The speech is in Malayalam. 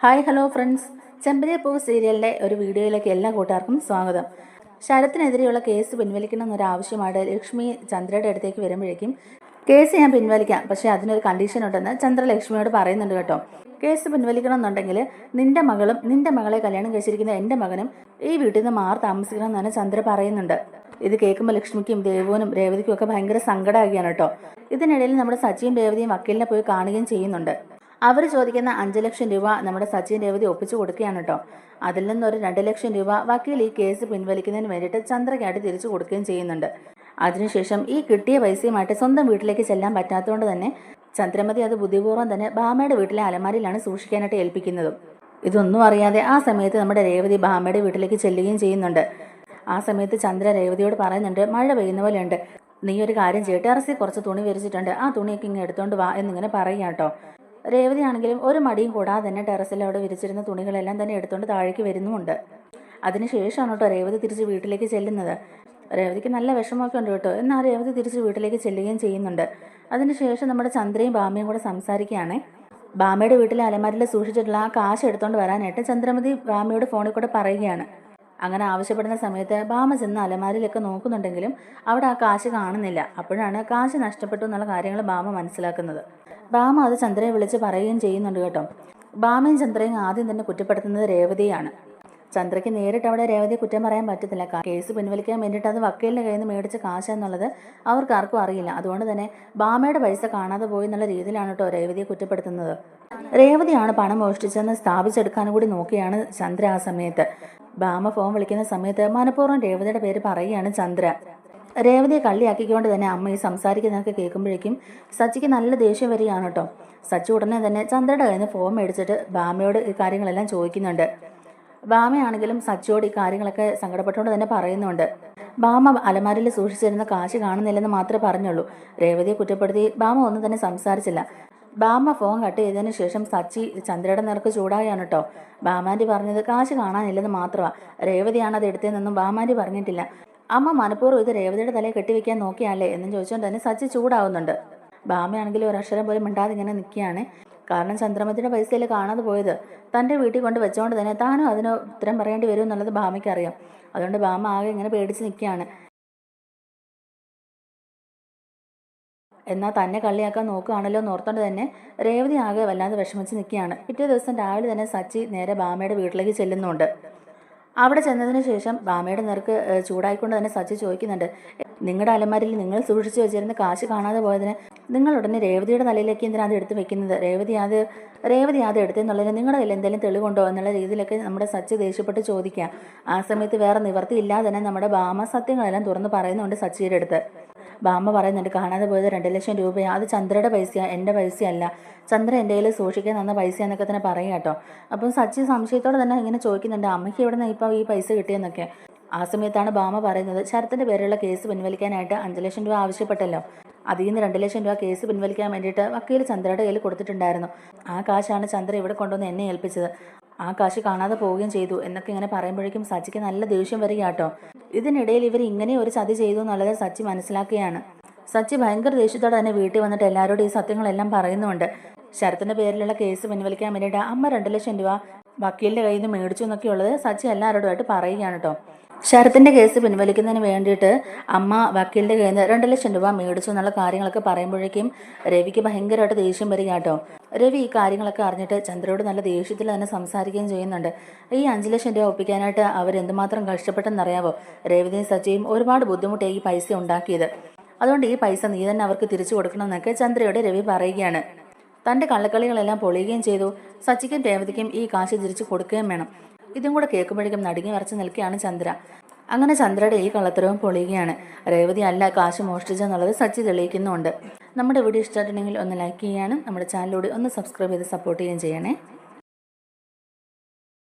ഹായ് ഹലോ ഫ്രണ്ട്സ്, ചെമ്പരപ്പൂ സീരിയലിൻ്റെ ഒരു വീഡിയോയിലേക്ക് എല്ലാ കൂട്ടുകാർക്കും സ്വാഗതം. ശരത്തിനെതിരെയുള്ള കേസ് പിൻവലിക്കണമെന്നൊരാവശ്യമായിട്ട് ലക്ഷ്മി ചന്ദ്രയുടെ അടുത്തേക്ക് വരുമ്പോഴേക്കും കേസ് ഞാൻ പിൻവലിക്കാം, പക്ഷേ അതിനൊരു കണ്ടീഷൻ ഉണ്ടെന്ന് ചന്ദ്ര ലക്ഷ്മിയോട് പറയുന്നുണ്ട് കേട്ടോ. കേസ് പിൻവലിക്കണം എന്നുണ്ടെങ്കിൽ നിന്റെ മകളും നിന്റെ മകളെ കല്യാണം കഴിച്ചിരിക്കുന്ന എൻ്റെ മകനും ഈ വീട്ടിൽ നിന്ന് മാറി താമസിക്കണം എന്നാണ് ചന്ദ്ര പറയുന്നുണ്ട്. ഇത് കേൾക്കുമ്പോൾ ലക്ഷ്മിക്കും ദേവുവിനും രേവതിക്കും ഒക്കെ ഭയങ്കര സങ്കടമാകുകയാണ് കേട്ടോ. ഇതിനിടയിൽ നമ്മുടെ സച്ചിയും രേവതിയും വക്കീലിനെ പോയി കാണുകയും ചെയ്യുന്നുണ്ട്. അവർ ചോദിക്കുന്ന 5 ലക്ഷം രൂപ നമ്മുടെ സച്ചിൻ രേവതി ഒപ്പിച്ചു കൊടുക്കുകയാണ് കേട്ടോ. അതിൽ നിന്നൊരു 2 ലക്ഷം രൂപ വക്കീൽ ഈ കേസ് പിൻവലിക്കുന്നതിന് വേണ്ടിയിട്ട് ചന്ദ്രയ്ക്കായിട്ട് തിരിച്ചു കൊടുക്കുകയും ചെയ്യുന്നുണ്ട്. അതിനുശേഷം ഈ കിട്ടിയ പൈസയുമായിട്ട് സ്വന്തം വീട്ടിലേക്ക് ചെല്ലാൻ പറ്റാത്തതുകൊണ്ട് തന്നെ ചന്ദ്രമതി അത് ബുദ്ധിപൂർവ്വം തന്നെ ഭാമയുടെ വീട്ടിലെ അലമാരിയിലാണ് സൂക്ഷിക്കാനായിട്ട് ഏൽപ്പിക്കുന്നതും. ഇതൊന്നും അറിയാതെ ആ സമയത്ത് നമ്മുടെ രേവതി ഭാമയുടെ വീട്ടിലേക്ക് ചെല്ലുകയും ചെയ്യുന്നുണ്ട്. ആ സമയത്ത് ചന്ദ്ര രേവതിയോട് പറയുന്നുണ്ട്, മഴ പെയ്യുന്ന പോലെ ഉണ്ട്, നീ ഒരു കാര്യം ചെയ്യട്ടെ, ടെറസിൽ കുറച്ച് തുണി വിരിച്ചിട്ടുണ്ട്, ആ തുണിയൊക്കെ ഇങ്ങനെ എടുത്തോണ്ട് വാ എന്നിങ്ങനെ പറയുക കേട്ടോ. രേവതി ആണെങ്കിലും ഒരു മടിയും കൂടാതെ തന്നെ ടെറസിൽ അവിടെ വിരിച്ചിരുന്ന തുണികളെല്ലാം തന്നെ എടുത്തുകൊണ്ട് താഴേക്ക് വരുന്നുമുണ്ട്. അതിനുശേഷമാണ് കേട്ടോ രേവതി തിരിച്ച് വീട്ടിലേക്ക് ചെല്ലുന്നത്. രേവതിക്ക് നല്ല വിഷമമൊക്കെ ഉണ്ട് കേട്ടോ. എന്നാൽ രേവതി തിരിച്ച് വീട്ടിലേക്ക് ചെല്ലുകയും ചെയ്യുന്നുണ്ട്. അതിനുശേഷം നമ്മുടെ ചന്ദ്രയും ഭാമയും കൂടെ സംസാരിക്കുകയാണ്. ഭാമയുടെ വീട്ടിലെ അലമാരിൽ സൂക്ഷിച്ചിട്ടുള്ള ആ കാശ് എടുത്തുകൊണ്ട് വരാനായിട്ട് ചന്ദ്രമതി ഭാമയോട് ഫോണിൽ കൂടെ പറയുകയാണ്. അങ്ങനെ ആവശ്യപ്പെടുന്ന സമയത്ത് ഭാമ ചെന്ന് അലമാരിലൊക്കെ നോക്കുന്നുണ്ടെങ്കിലും അവിടെ ആ കാശ് കാണുന്നില്ല. അപ്പോഴാണ് കാശ് നഷ്ടപ്പെട്ടു എന്നുള്ള കാര്യങ്ങൾ ഭാമ മനസ്സിലാക്കുന്നത്. ഭാമ അത് ചന്ദ്രയെ വിളിച്ച് പറയുകയും ചെയ്യുന്നുണ്ട് കേട്ടോ. ഭാമയും ചന്ദ്രയും ആദ്യം തന്നെ കുറ്റപ്പെടുത്തുന്നത് രേവതിയാണ്. ചന്ദ്രയ്ക്ക് നേരിട്ട് അവിടെ രേവതിയെ കുറ്റം പറയാൻ പറ്റത്തില്ല. കേസ് പിൻവലിക്കാൻ വേണ്ടിയിട്ട് അത് വക്കീലിൻ്റെ കയ്യിൽ നിന്ന് മേടിച്ച കാശ് എന്നുള്ളത് അവർക്ക് ആർക്കും അറിയില്ല. അതുകൊണ്ട് തന്നെ ഭാമയുടെ പൈസ കാണാതെ പോയി എന്നുള്ള രീതിയിലാണ് കേട്ടോ രേവതിയെ കുറ്റപ്പെടുത്തുന്നത്. രേവതിയാണ് പണം മോഷ്ടിച്ചെന്ന് സ്ഥാപിച്ചെടുക്കാനും കൂടി നോക്കിയാണ് ചന്ദ്ര. ആ സമയത്ത് ഭാമ ഫോൺ വിളിക്കുന്ന സമയത്ത് മനഃപൂർവ്വം രേവതിയുടെ പേര് പറയുകയാണ് ചന്ദ്ര. രേവതിയെ കള്ളിയാക്കിക്കൊണ്ട് തന്നെ അമ്മ ഈ സംസാരിക്കുന്നതൊക്കെ കേൾക്കുമ്പോഴേക്കും സച്ചിക്ക് നല്ല ദേഷ്യം വരികയാണ് കേട്ടോ. സച്ചി ഉടനെ തന്നെ ചന്ദ്രയുടെ കയ്യിൽ നിന്ന് ഫോൺ മേടിച്ചിട്ട് ഭാമയോട് ഈ കാര്യങ്ങളെല്ലാം ചോദിക്കുന്നുണ്ട്. ഭാമയാണെങ്കിലും സച്ചിയോട് ഈ കാര്യങ്ങളൊക്കെ സങ്കടപ്പെട്ടുകൊണ്ട് തന്നെ പറയുന്നുണ്ട്. ഭാമ അലമാരിൽ സൂക്ഷിച്ചിരുന്ന കാശ് കാണുന്നില്ലെന്ന് മാത്രമേ പറഞ്ഞുള്ളൂ. രേവതിയെ കുറ്റപ്പെടുത്തി ഭാമ ഒന്നും തന്നെ സംസാരിച്ചില്ല. ഭാമ ഫോൺ കട്ട് ചെയ്തതിന് ശേഷം സച്ചി ചന്ദ്രയുടെ നേർക്ക് ചൂടായാണ് കേട്ടോ. ഭാമാൻറ്റി പറഞ്ഞത് കാശ് കാണാനില്ലെന്ന് മാത്രമാണ്, രേവതിയാണ് അത് എടുത്തതെന്നൊന്നും ഭാമാൻറ്റി പറഞ്ഞിട്ടില്ല. അമ്മ മനഃപൂർവ്വം ഇത് രേവതിയുടെ തലയിൽ കെട്ടിവെക്കാൻ നോക്കിയാലേ എന്നും ചോദിച്ചുകൊണ്ട് തന്നെ സച്ചി ചൂടാവുന്നുണ്ട്. ഭാമയാണെങ്കിലും ഒരക്ഷരം പോലും മിണ്ടാതെ ഇങ്ങനെ നിൽക്കുകയാണ്. കാരണം ചന്ദ്രമതിയുടെ പൈസയിൽ കാണാതെ പോയത് തൻ്റെ വീട്ടിൽ കൊണ്ട് വെച്ചുകൊണ്ട് തന്നെ താനും അതിന് ഉത്തരം പറയേണ്ടി വരും എന്നുള്ളത് ഭാമയ്ക്ക് അറിയാം. അതുകൊണ്ട് ഭാമ ആകെ ഇങ്ങനെ പേടിച്ച് നിൽക്കുകയാണ്. എന്നാൽ തന്നെ കള്ളിയാക്കാൻ നോക്കുകയാണല്ലോ എന്നോർത്തോണ്ട് തന്നെ രേവതി ആകെ വല്ലാതെ വിഷമിച്ച് നിൽക്കുകയാണ്. പിറ്റേ ദിവസം രാവിലെ തന്നെ സച്ചി നേരെ ഭാമയുടെ വീട്ടിലേക്ക് ചെല്ലുന്നുണ്ട്. അവിടെ ചെന്നതിന് ശേഷം ഭാമയുടെ നേർക്ക് ചൂടായിക്കൊണ്ട് തന്നെ സച്ചി ചോദിക്കുന്നുണ്ട്, നിങ്ങളുടെ അലമാരിൽ നിങ്ങൾ സൂക്ഷിച്ചു വെച്ചിരുന്ന കാശ് കാണാതെ പോയതിന് നിങ്ങൾ ഉടനെ രേവതിയുടെ തലയിലേക്ക് എന്തിനാണ് അത് എടുത്ത് വെക്കുന്നത്? രേവതി അത് എടുത്തെന്നുള്ളതിന് നിങ്ങളുടെ കയ്യിൽ എന്തെങ്കിലും തെളിവുണ്ടോ എന്നുള്ള രീതിയിലൊക്കെ നമ്മുടെ സച്ചി ദേഷ്യപ്പെട്ട് ചോദിക്കുക. ആ സമയത്ത് വേറെ നിവർത്തി ഇല്ലാതെ തന്നെ നമ്മുടെ ഭാമ സത്യങ്ങളെല്ലാം തുറന്ന് പറയുന്നുണ്ട് സച്ചിയുടെ അടുത്ത്. ഭാമ പറയുന്നുണ്ട്, കാണാതെ പോയത് 2 ലക്ഷം രൂപയാണ്, അത് ചന്ദ്രയുടെ പൈസയാണ്, എൻ്റെ പൈസയല്ല, ചന്ദ്ര എൻ്റെ കയ്യിൽ സൂക്ഷിക്കാൻ തന്ന പൈസ എന്നൊക്കെ തന്നെ പറയും കേട്ടോ. അപ്പം സച്ചി സംശയത്തോടെ തന്നെ ഇങ്ങനെ ചോദിക്കുന്നുണ്ട്, അമ്മയ്ക്ക് എവിടെ നിന്ന് ഇപ്പോൾ ഈ പൈസ കിട്ടിയെന്നൊക്കെ. ആ സമയത്താണ് ഭാമ പറയുന്നത്, ശരത്തിൻ്റെ പേരുള്ള കേസ് പിൻവലിക്കാനായിട്ട് 5 ലക്ഷം രൂപ ആവശ്യപ്പെട്ടല്ലോ, അതിൽ നിന്ന് 2 ലക്ഷം രൂപ കേസ് പിൻവലിക്കാൻ വേണ്ടിയിട്ട് വക്കീൽ ചന്ദ്രയുടെ കയ്യിൽ കൊടുത്തിട്ടുണ്ടായിരുന്നു. ആ കാശാണ് ചന്ദ്ര ഇവിടെ കൊണ്ടുവന്ന് എന്നെ ഏൽപ്പിച്ചത്. ആ കാശ് കാണാതെ പോവുകയും ചെയ്തു എന്നൊക്കെ ഇങ്ങനെ പറയുമ്പോഴേക്കും സച്ചിക്ക് നല്ല ദേഷ്യം വരിക കേട്ടോ. ഇതിനിടയിൽ ഇവർ ഇങ്ങനെ ഒരു ചതി ചെയ്തു എന്നുള്ളത് സച്ചി മനസ്സിലാക്കുകയാണ്. സച്ചി ഭയങ്കര ദേഷ്യത്തോടെ തന്നെ വീട്ടിൽ വന്നിട്ട് എല്ലാവരോടും ഈ സത്യങ്ങളെല്ലാം പറയുന്നുണ്ട്. ശരത്തിൻ്റെ പേരിലുള്ള കേസ് പിൻവലിക്കാൻ വേണ്ടിയിട്ട് അമ്മ 2 ലക്ഷം രൂപ വക്കീലിൻ്റെ കയ്യിൽ നിന്ന് മേടിച്ചു എന്നൊക്കെയുള്ളത് സച്ചി എല്ലാവരോടുമായിട്ട് പറയുകയാണ് കേട്ടോ. ശരത്തിൻ്റെ കേസ് പിൻവലിക്കുന്നതിന് വേണ്ടിയിട്ട് അമ്മ വക്കീലിൻ്റെ കയ്യിൽ നിന്ന് 2 ലക്ഷം രൂപ മേടിച്ചു എന്നുള്ള കാര്യങ്ങളൊക്കെ പറയുമ്പോഴേക്കും രവിക്ക് ഭയങ്കരമായിട്ട് ദേഷ്യം വരിക കേട്ടോ. രവി ഈ കാര്യങ്ങളൊക്കെ അറിഞ്ഞിട്ട് ചന്ദ്രയോട് നല്ല ദേഷ്യത്തിൽ തന്നെ സംസാരിക്കുകയും ചെയ്യുന്നുണ്ട്. ഈ 5 ലക്ഷം രൂപ ഒപ്പിക്കാനായിട്ട് അവരെന്തുമാത്രം കഷ്ടപ്പെട്ടെന്നറിയാവോ? രേവതിയും സച്ചിയും ഒരുപാട് ബുദ്ധിമുട്ടായി ഈ പൈസ ഉണ്ടാക്കിയത്. അതുകൊണ്ട് ഈ പൈസ നീ തന്നെ അവർക്ക് തിരിച്ചു കൊടുക്കണമെന്നൊക്കെ ചന്ദ്രയോട് രവി പറയുകയാണ്. തൻ്റെ കള്ളക്കളികളെല്ലാം പൊളിയുകയും ചെയ്തു. സച്ചിക്കും രേവതിക്കും ഈ കാശ് തിരിച്ചു കൊടുക്കുകയും വേണം. ഇതും കൂടെ കേൾക്കുമ്പോഴേക്കും നടുങ്ങി വരച്ച് നിൽക്കുകയാണ് ചന്ദ്ര. അങ്ങനെ ചന്ദ്രയുടെ ഈ കള്ളത്തരവും പൊളിയുകയാണ്. രേവതി അല്ല കാശ് മോഷ്ടിച്ചെന്നുള്ളത് സച്ചി തെളിയിക്കുന്നുമുണ്ട്. നമ്മുടെ വീഡിയോ ഇഷ്ടമായിട്ടുണ്ടെങ്കിൽ ഒന്ന് ലൈക്ക് ചെയ്യാനും നമ്മുടെ ചാനലിലൂടെ ഒന്ന് സബ്സ്ക്രൈബ് ചെയ്ത് സപ്പോർട്ട് ചെയ്യുകയും ചെയ്യണേ.